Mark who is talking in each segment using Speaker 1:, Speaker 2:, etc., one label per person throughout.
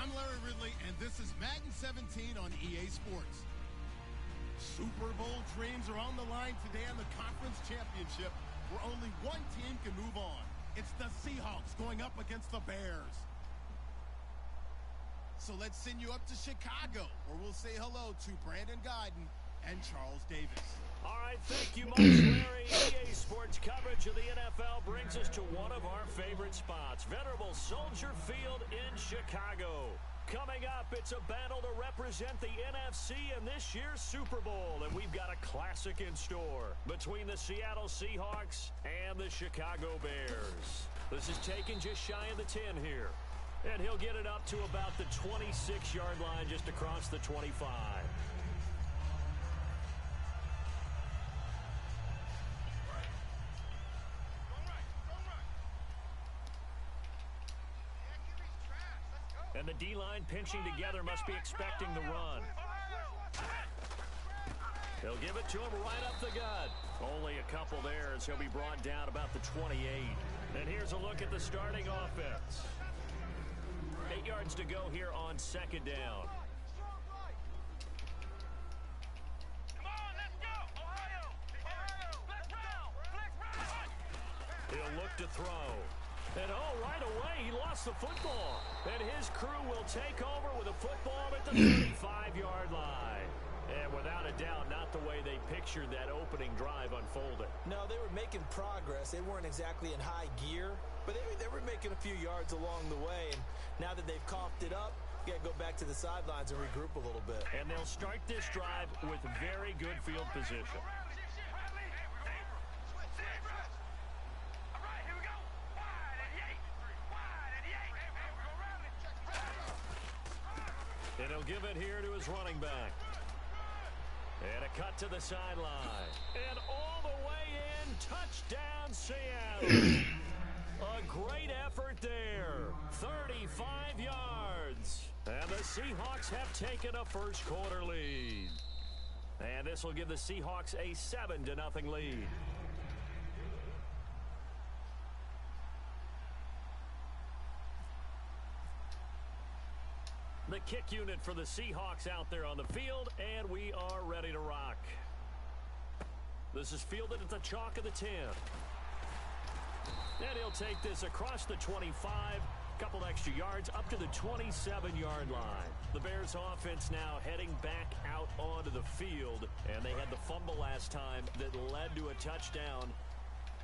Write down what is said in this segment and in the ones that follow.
Speaker 1: I'm Larry Ridley, and this is Madden 17 on EA Sports. Super Bowl dreams are on the line today in the conference championship, where only one team can move on. It's the Seahawks going up against the Bears. So let's send you up to Chicago, where we'll say hello to Brandon Guyton and Charles Davis.
Speaker 2: All right, thank you much, Larry. EA Sports coverage of the NFL brings us to one of our favorite spots, venerable Soldier Field in Chicago. Coming up, it's a battle to represent the NFC in this year's Super Bowl, and we've got a classic in store between the Seattle Seahawks and the Chicago Bears. This is taken just shy of the 10 here, and he'll get it up to about the 26-yard line just across the 25. And the D-line pinching together must be expecting the run. They'll give it to him right up the gut. Only a couple there as he'll be brought down about the 28. And here's a look at the starting offense. 8 yards to go here on second down. He'll look to throw. And right away, he lost the football. And his crew will take over with a football at the 35-yard line. And without a doubt, not the way they pictured that opening drive unfolded.
Speaker 3: No, they were making progress. They weren't exactly in high gear, but they were making a few yards along the way. And now that they've coughed it up, you got to go back to the sidelines and regroup a little bit.
Speaker 2: And they'll start this drive with very good field position. And he'll give it here to his running back. And a cut to the sideline. And all the way in, touchdown Seattle. A great effort there. 35 yards. And the Seahawks have taken a first quarter lead. And this will give the Seahawks a 7-0 lead. The kick unit for the Seahawks out there on the field, and we are ready to rock. This is fielded at the chalk of the 10. And he'll take this across the 25, couple extra yards up to the 27-yard line. The Bears offense now heading back out onto the field, and they had the fumble last time that led to a touchdown.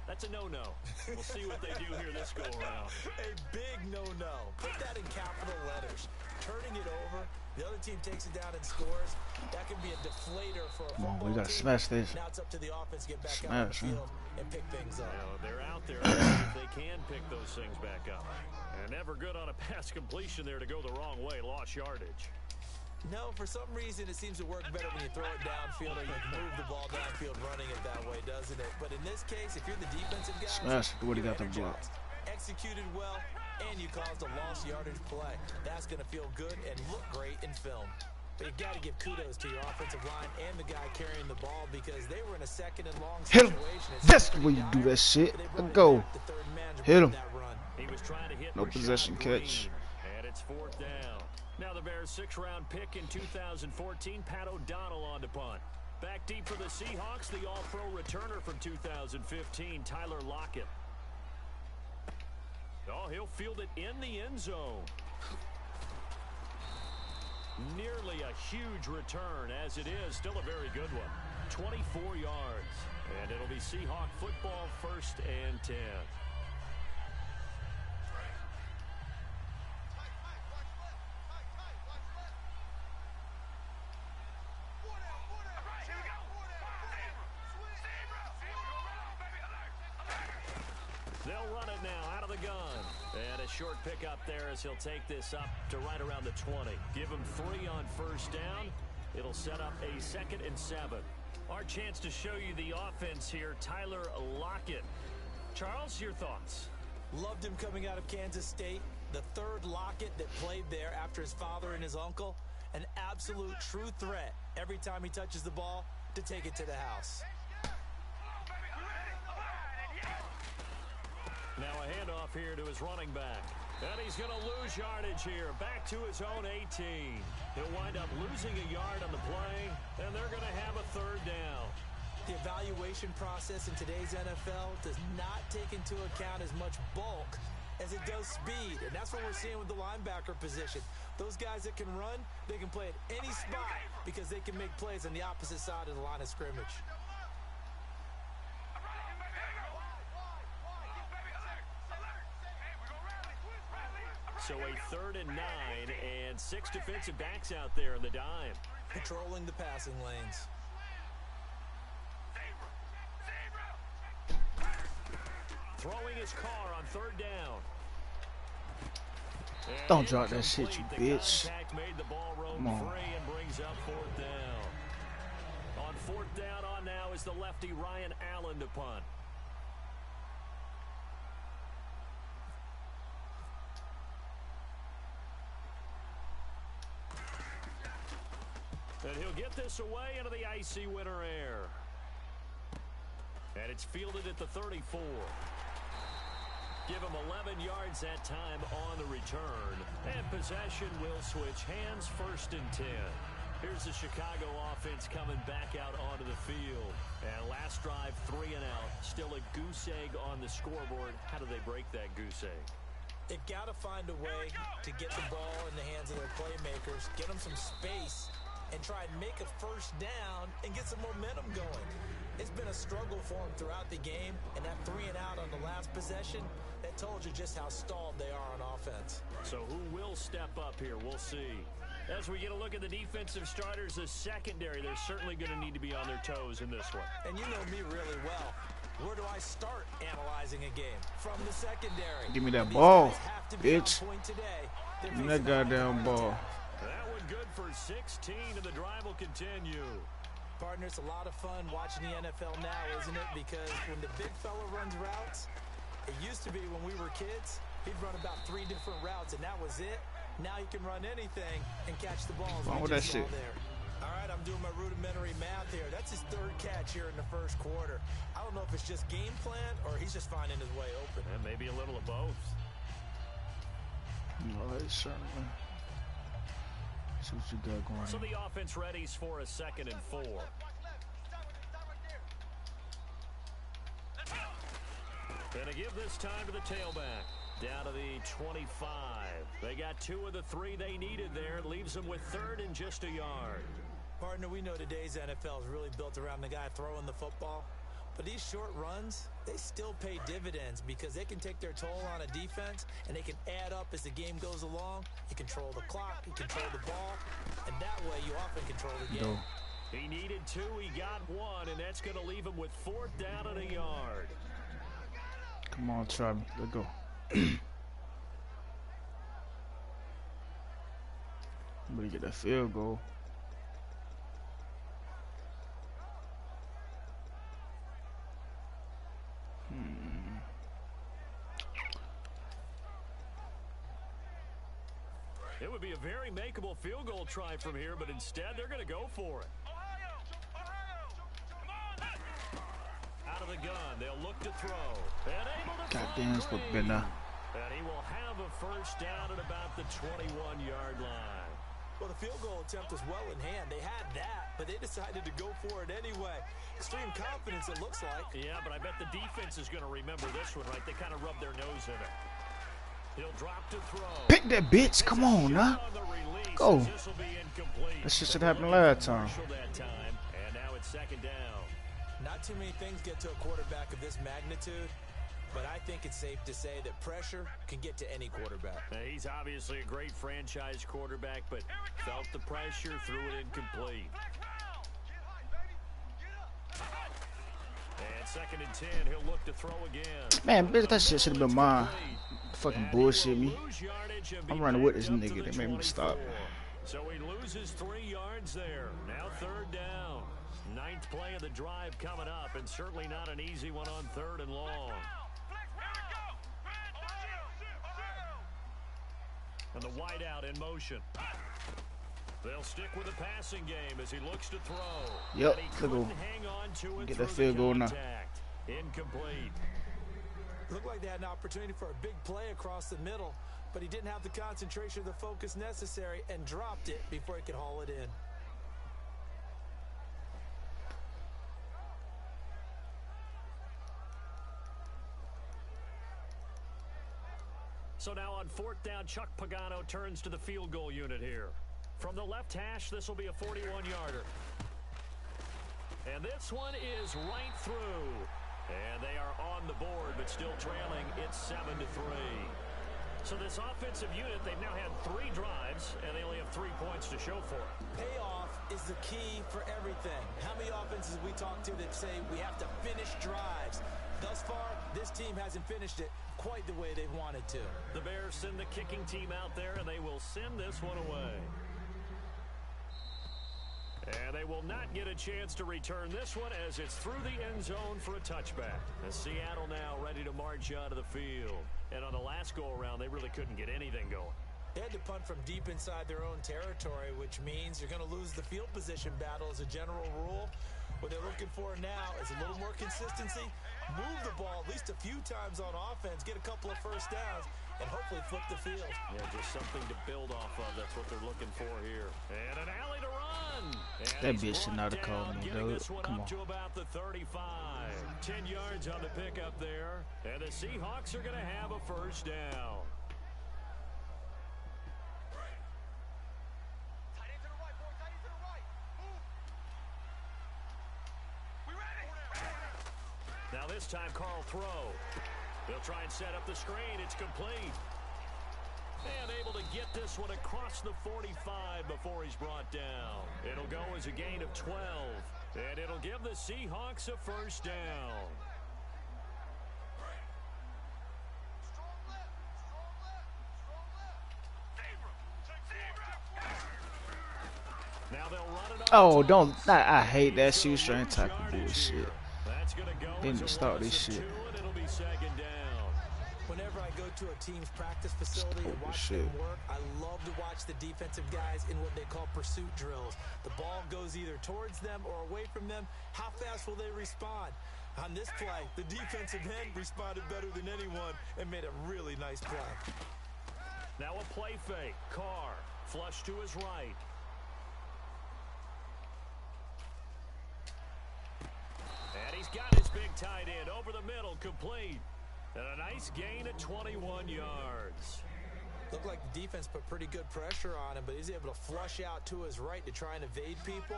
Speaker 2: That's a no-no. We'll see what they do here this go-around.
Speaker 3: A big no-no. Put that in capital letters. Turning it over, the other team takes it down and scores. That can be a deflator for a football
Speaker 4: we gotta
Speaker 3: team.
Speaker 4: smash this.
Speaker 3: Now it's up to the offense to get back out on the field and pick things up.
Speaker 2: They're out there. If they can pick those things back up. And never good on a pass completion there to go the wrong way. Lost yardage.
Speaker 3: No, for some reason it seems to work better when you throw it downfield or you move the ball downfield running it that way, doesn't it? But in this case, if you're the defensive guy,
Speaker 4: smash it. What do you got them blocked?
Speaker 3: Executed well, and you caused a lost yardage play. That's going to feel good and look great in film. But you've got to give kudos to your offensive line and the guy carrying the ball because they were in a second and long
Speaker 4: situation.
Speaker 3: Hit him.
Speaker 4: That's the way you do that shit. Let's go. Hit him.
Speaker 2: He was trying to hit
Speaker 4: no possession catch.
Speaker 2: And it's fourth down. Now the Bears' 6th-round pick in 2014, Pat O'Donnell on to punt. Back deep for the Seahawks, the all-pro returner from 2015, Tyler Lockett. Oh, he'll field it in the end zone. Nearly a huge return, as it is. Still a very good one. 24 yards. And it'll be Seahawk football, 1st and 10. They'll run it now out of the gun. And a short pickup there as he'll take this up to right around the 20. Give him 3 on 1st down. It'll set up a 2nd and 7. Our chance to show you the offense here, Tyler Lockett. Charles, your thoughts?
Speaker 3: Loved him coming out of Kansas State. The 3rd Lockett that played there after his father and his uncle. An absolute true threat every time he touches the ball to take it to the house.
Speaker 2: Now a handoff here to his running back. And he's going to lose yardage here. Back to his own 18. He'll wind up losing a yard on the play, and they're going to have a third down.
Speaker 3: The evaluation process in today's NFL does not take into account as much bulk as it does speed, and that's what we're seeing with the linebacker position. Those guys that can run, they can play at any spot because they can make plays on the opposite side of the line of scrimmage.
Speaker 2: So a 3rd and 9, and 6 defensive backs out there in the dime.
Speaker 3: Patrolling the passing lanes.
Speaker 2: Throwing his car on 3rd down. And
Speaker 4: Don't drop that shit, you
Speaker 2: the
Speaker 4: bitch.
Speaker 2: contact made the ball roam
Speaker 4: Come on.
Speaker 2: free and brings up 4th down. On 4th down on now is the lefty Ryan Allen to punt. And he'll get this away into the icy winter air. And it's fielded at the 34. Give him 11 yards that time on the return. And possession will switch hands, 1st and 10. Here's the Chicago offense coming back out onto the field. And last drive, 3 and out. Still a goose egg on the scoreboard. How do they break that goose egg?
Speaker 3: They've got to find a way to get the ball in the hands of their playmakers, get them some space, and try and make a 1st down and get some momentum going. It's been a struggle for them throughout the game, and that 3 and out on the last possession, that told you just how stalled they are on offense.
Speaker 2: So who will step up here? We'll see. As we get a look at the defensive starters, the secondary, they're certainly going to need to be on their toes in this one.
Speaker 3: And you know me really well. Where do I start analyzing a game? From the secondary.
Speaker 4: Give me that ball,
Speaker 3: bitch.
Speaker 4: bitch. Give me that goddamn ball.
Speaker 2: That one good for 16, and the drive will continue.
Speaker 3: Partner, it's a lot of fun watching the NFL now, isn't it? Because when the big fella runs routes, it used to be when we were kids, he'd run about 3 different routes, and that was it. Now he can run anything and catch the balls.
Speaker 4: Wrong with that shit.
Speaker 3: There. All right, I'm doing my rudimentary math here. That's his 3rd catch here in the 1st quarter. I don't know if it's just game plan or he's just finding his way open.
Speaker 2: And maybe a little of both.
Speaker 4: All right, certainly. See what you got going on.
Speaker 2: So the offense readies for a 2nd and 4. And to give this time to the tailback. Down to the 25. They got 2 of the 3 they needed there. It leaves them with 3rd and just a yard.
Speaker 3: Partner, we know today's NFL is really built around the guy throwing the football. But these short runs, they still pay dividends because they can take their toll on a defense and they can add up as the game goes along. You control the clock, you control the ball, and that way you often control the game.
Speaker 2: He needed 2, he got 1, and that's going to leave him with 4th down and a yard.
Speaker 4: Come on, try me. Let's go. But you get that field goal.
Speaker 2: It would be a very makeable field goal try from here, but instead they're going to go for it. Out of the gun, they'll look to throw. And able to
Speaker 4: Goddamn, it's supposed to be now.
Speaker 2: And he will have a 1st down at about the 21-yard line.
Speaker 3: Well, the field goal attempt was well in hand. They had that, but they decided to go for it anyway. Extreme confidence, it looks like.
Speaker 2: Yeah, but I bet the defense is going to remember this one, right? They kind of rub their nose in it. He'll drop to throw.
Speaker 4: Pick that bitch. Come on, now. Go. That shit should happen last time.
Speaker 2: And now it's 2nd down.
Speaker 3: Not too many things get to a quarterback of this magnitude, but I think it's safe to say that pressure can get to any quarterback.
Speaker 2: Now, he's obviously a great franchise quarterback, but felt the pressure, threw it incomplete. And 2nd and 10, he'll look to throw again.
Speaker 4: Man, bitch, that shit should have been mine. Fucking bullshit me. I'm running with this nigga. They made me stop.
Speaker 2: So he loses 3 yards there. Now 3rd down. 9th play of the drive coming up, and certainly not an easy one on 3rd and long. And the wideout in motion. They'll stick with the passing game as he looks to throw.
Speaker 4: Yep, get that field goal now.
Speaker 2: Incomplete.
Speaker 3: Looked like they had an opportunity for a big play across the middle, but he didn't have the concentration or the focus necessary and dropped it before he could haul it in.
Speaker 2: So now on 4th down, Chuck Pagano turns to the field goal unit here. From the left hash, this will be a 41-yarder. And this one is right through. And they are on the board, but still trailing. It's 7-3. So this offensive unit, they've now had 3 drives, and they only have 3 points to show for it.
Speaker 3: Payoff is the key for everything. How many offenses we talk to that say we have to finish drives? Thus far, this team hasn't finished it quite the way they've wanted to.
Speaker 2: The Bears send the kicking team out there, and they will send this one away. And they will not get a chance to return this one as it's through the end zone for a touchback. And Seattle now ready to march out of the field. And on the last go-around, they really couldn't get anything going.
Speaker 3: They had to punt from deep inside their own territory, which means you're going to lose the field position battle as a general rule. What they're looking for now is a little more consistency, move the ball at least a few times on offense, get a couple of first downs, and hopefully flip the field.
Speaker 2: Yeah, just something to build off of. That's what they're looking for here. And an alley to run. And
Speaker 4: that bitch should not have called me, dude. Come on.
Speaker 2: To about the 35. 10 yards on the pickup there. And the Seahawks are going to have a first down. Now this time, Carl throw. They'll try and set up the screen. It's complete. And able to get this one across the 45 before he's brought down. It'll go as a gain of 12. And it'll give the Seahawks a first down. Now they'll run it.
Speaker 4: Oh, don't. I hate that shoestring type of bullshit. Then to start this shit.
Speaker 3: Whenever I go to a team's practice facility and watch them work, I love to watch the defensive guys in what they call pursuit drills. The ball goes either towards them or away from them. How fast will they respond? On this play, the defensive end responded better than anyone and made a really nice play.
Speaker 2: Now a play fake. Carr, flush to his right. And he's got his big tight end over the middle, complete. And a nice gain of 21 yards.
Speaker 3: Looked like the defense put pretty good pressure on him, but he's able to flush out to his right to try and evade people.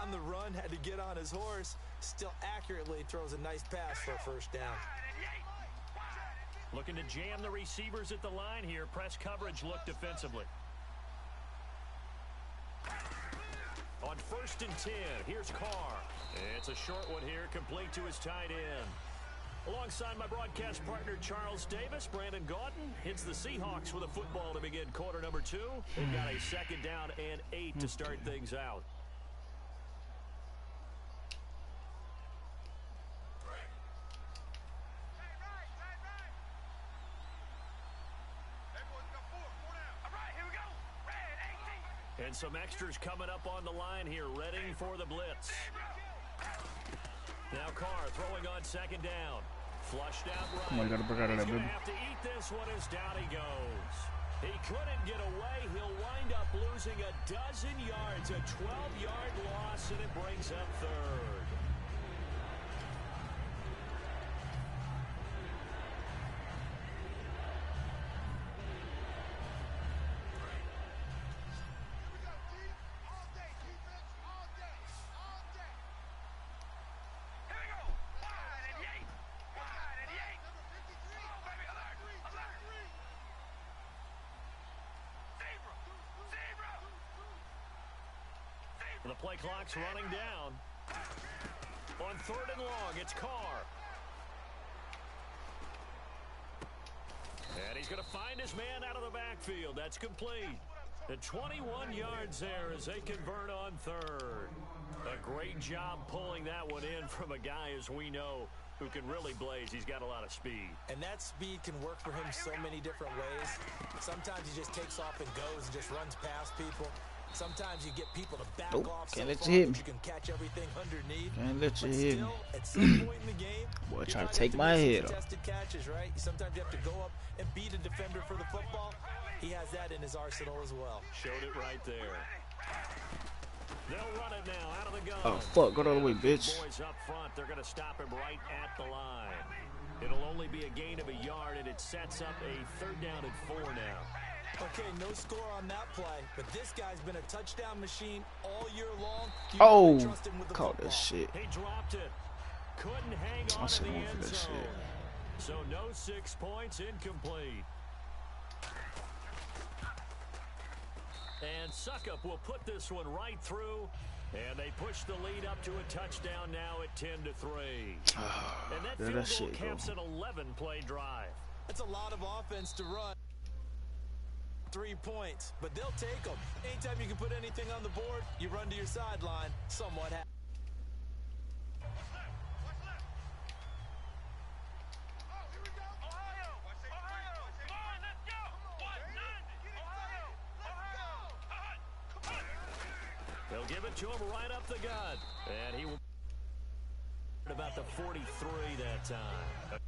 Speaker 3: On the run, had to get on his horse. Still accurately throws a nice pass for a first down.
Speaker 2: Looking to jam the receivers at the line here. Press coverage look defensively. On 1st and 10, here's Carr. It's a short one here, complete to his tight end. Alongside my broadcast partner, Charles Davis, Brandon Gaudin hits the Seahawks with a football to begin quarter number 2. They've got a 2nd down and 8 to start things out. And some extras coming up on the line here, ready for the blitz. Now Carr throwing on 2nd down. Flushed out right.
Speaker 4: Come on, you gotta break out of that,
Speaker 2: He's
Speaker 4: baby.
Speaker 2: gonna have to eat this one as down he goes. He couldn't get away. He'll wind up losing a dozen yards, a 12-yard loss, and it brings up 3rd. The play clock's running down. On 3rd and long, it's Carr. And he's going to find his man out of the backfield. That's complete. The 21 yards there as they convert on 3rd. A great job pulling that one in from a guy, as we know, who can really blaze. He's got a lot of speed.
Speaker 3: And that speed can work for him so many different ways. Sometimes he just takes off and goes and just runs past people. Sometimes you get people to back off so far that you can catch everything underneath.
Speaker 4: Can't let you
Speaker 3: but
Speaker 4: hit
Speaker 3: still,
Speaker 4: me.
Speaker 3: at some point in the game,
Speaker 4: Boy, Boy, trying to take my head off.
Speaker 3: Catches, right? Sometimes you have to go up and beat a defender for the football. He has that in his arsenal as well.
Speaker 2: Showed it right there. They'll run it now out of the gun.
Speaker 4: Oh fuck, go the other way, bitch.
Speaker 2: Boys up front, they're going to stop him right at the line. It'll only be a gain of a yard, and it sets up a 3rd down and 4 now.
Speaker 3: Okay, no score on that play, but this guy's been a touchdown machine all year long.
Speaker 4: Oh, caught this shit.
Speaker 2: He dropped it. Couldn't hang on in the end zone. So no 6 points, incomplete. And Suckup will put this one right through, and they push the lead up to a touchdown now at 10-3. And that field goal caps an 11-play drive.
Speaker 3: That's a lot of offense to run. 3 points, but they'll take them. Anytime you can put anything on the board, you run to your sideline. Somewhat happy.
Speaker 2: They'll give it to him right up the gut. And he will about the 43 that time.